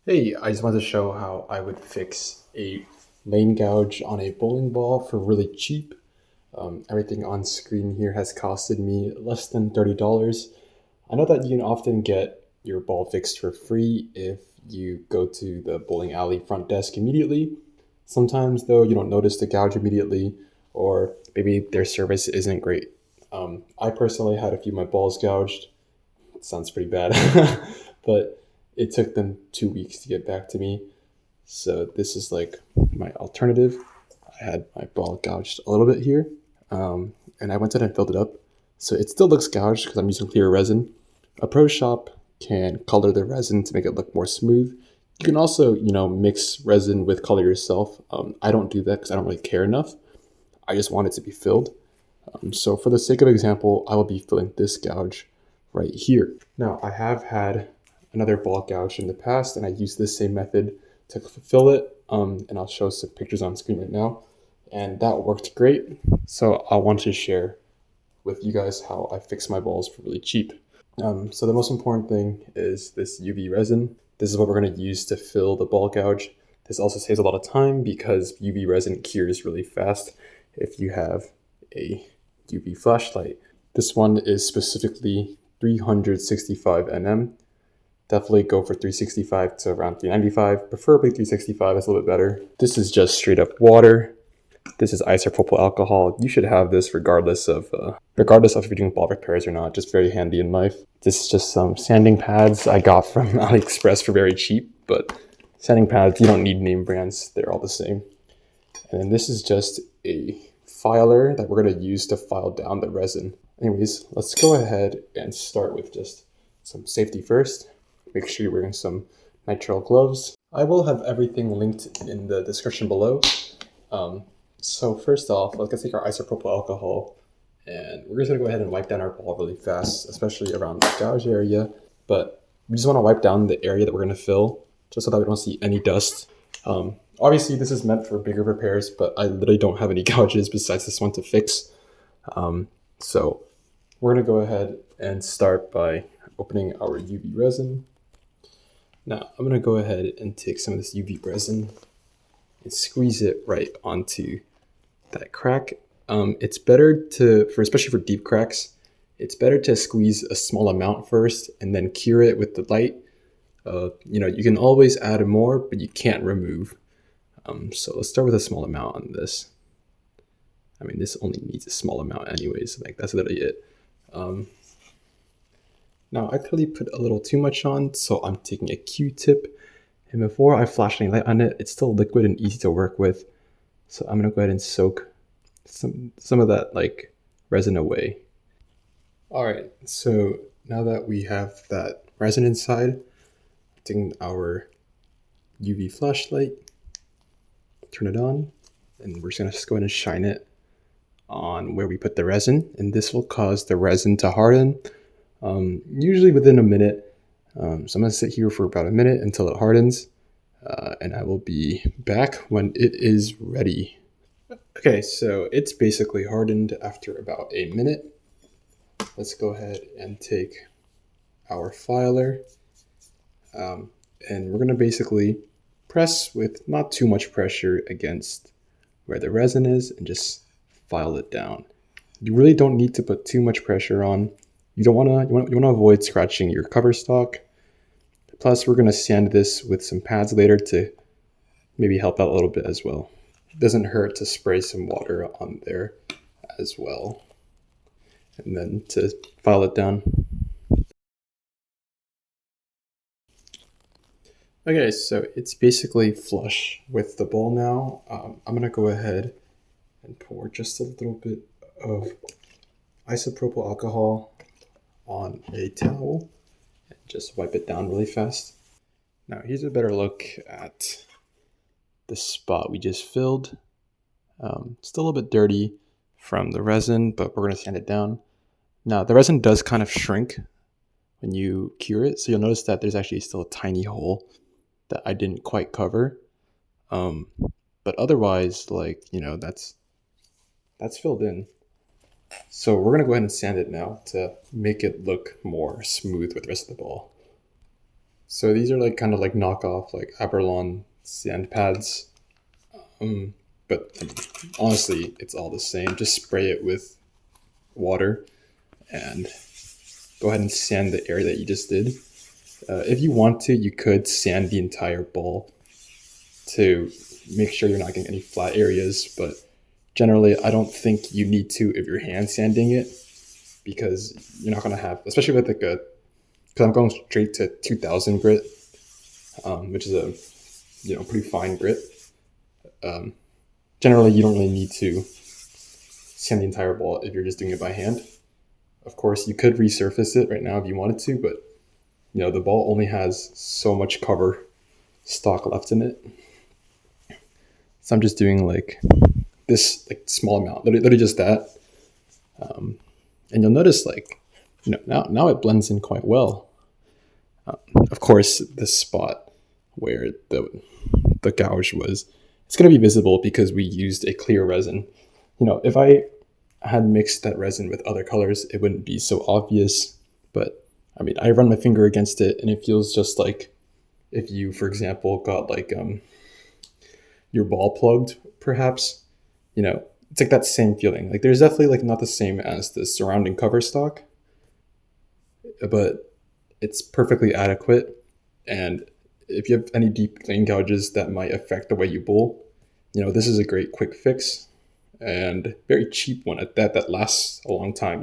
Hey, I just wanted to show how I would fix a lane gouge on a bowling ball for really cheap. Everything on screen here has costed me less than $30. I know that you can often get your ball fixed for free if you go to the bowling alley front desk immediately. Sometimes, though, you don't notice the gouge immediately, or maybe their service isn't great. I personally had a few of my balls gouged. It sounds pretty bad, but it took them 2 weeks to get back to me. So this is like my alternative. I had my ball gouged a little bit here, and I went ahead and filled it up. So it still looks gouged because I'm using clear resin. A pro shop can color the resin to make it look more smooth. You can also, mix resin with color yourself. I don't do that because I don't really care enough. I just want it to be filled. So for the sake of example, I will be filling this gouge right here. Now I have had another ball gouge in the past and I used this same method to fill it. And I'll show some pictures on screen right now. And that worked great. So I want to share with you guys how I fix my balls for really cheap. So the most important thing is this UV resin. This is what we're going to use to fill the ball gouge. This also saves a lot of time because UV resin cures really fast if you have a UV flashlight. This one is specifically 365 nm. Definitely go for 365 to around 395, preferably 365, that's a little bit better. This is just straight up water. This is isopropyl alcohol. You should have this regardless of if you're doing ball repairs or not, just very handy in life. This is just some sanding pads I got from AliExpress for very cheap, but sanding pads, you don't need name brands, they're all the same. And then this is just a filer that we're gonna use to file down the resin. Anyways, let's go ahead and start with just some safety first. Make sure you're wearing some nitrile gloves. I will have everything linked in the description below. So first off, let's take our isopropyl alcohol and we're just gonna go ahead and wipe down our ball really fast, especially around the gouge area. But we just wanna wipe down the area that we're gonna fill just so that we don't see any dust. Obviously this is meant for bigger repairs, but I literally don't have any gouges besides this one to fix. So we're gonna go ahead and start by opening our UV resin. Now I'm gonna go ahead and take some of this UV resin and squeeze it right onto that crack. It's better especially for deep cracks, it's better to squeeze a small amount first and then cure it with the light. You can always add more, but you can't remove. So let's start with a small amount on this. I mean, this only needs a small amount anyways, like that's literally it. Now I clearly put a little too much on, so I'm taking a Q-tip. And before I flash any light on it, it's still liquid and easy to work with. So I'm gonna go ahead and soak some of that like resin away. All right, so now that we have that resin inside, taking our UV flashlight, turn it on, and we're just gonna go ahead and shine it on where we put the resin, and this will cause the resin to harden, usually within a minute. So I'm gonna sit here for about a minute until it hardens, and I will be back when it is ready. Okay, so it's basically hardened after about a minute. Let's go ahead and take our filer, and we're gonna basically press with not too much pressure against where the resin is and just file it down. You really don't need to put too much pressure on. You want to avoid scratching your cover stock. Plus, we're going to sand this with some pads later to maybe help out a little bit as well. It doesn't hurt to spray some water on there as well. And then to file it down. Okay, so it's basically flush with the bowl now. I'm going to go ahead and pour just a little bit of isopropyl alcohol on a towel and just wipe it down really fast. Now here's a better look at the spot we just filled. Still a little bit dirty from the resin, but we're going to sand it down. Now the resin does kind of shrink when you cure it, so you'll notice that there's actually still a tiny hole that I didn't quite cover. But otherwise, that's filled in. So we're going to go ahead and sand it now to make it look more smooth with the rest of the ball. So these are like kind of like knockoff like Aberlon sand pads. But honestly, it's all the same. Just spray it with water and go ahead and sand the area that you just did. If you want to, you could sand the entire ball to make sure you're not getting any flat areas, but generally I don't think you need to if you're hand sanding it, because you're not going to have, especially with like a, because I'm going straight to 2000 grit, which is a pretty fine grit. Generally you don't really need to sand the entire ball if you're just doing it by hand. Of course you could resurface it right now if you wanted to, but the ball only has so much cover stock left in it. So I'm just doing like this like small amount, literally just that. And you'll notice like, now it blends in quite well. Of course, this spot where the gouge was, it's going to be visible because we used a clear resin. If I had mixed that resin with other colors, it wouldn't be so obvious. But I mean, I run my finger against it and it feels just like if you, for example, got like your ball plugged, perhaps, it's like that same feeling. Like there's definitely like not the same as the surrounding cover stock, but it's perfectly adequate. And if you have any deep lane gouges that might affect the way you bowl, this is a great quick fix and very cheap one at that lasts a long time.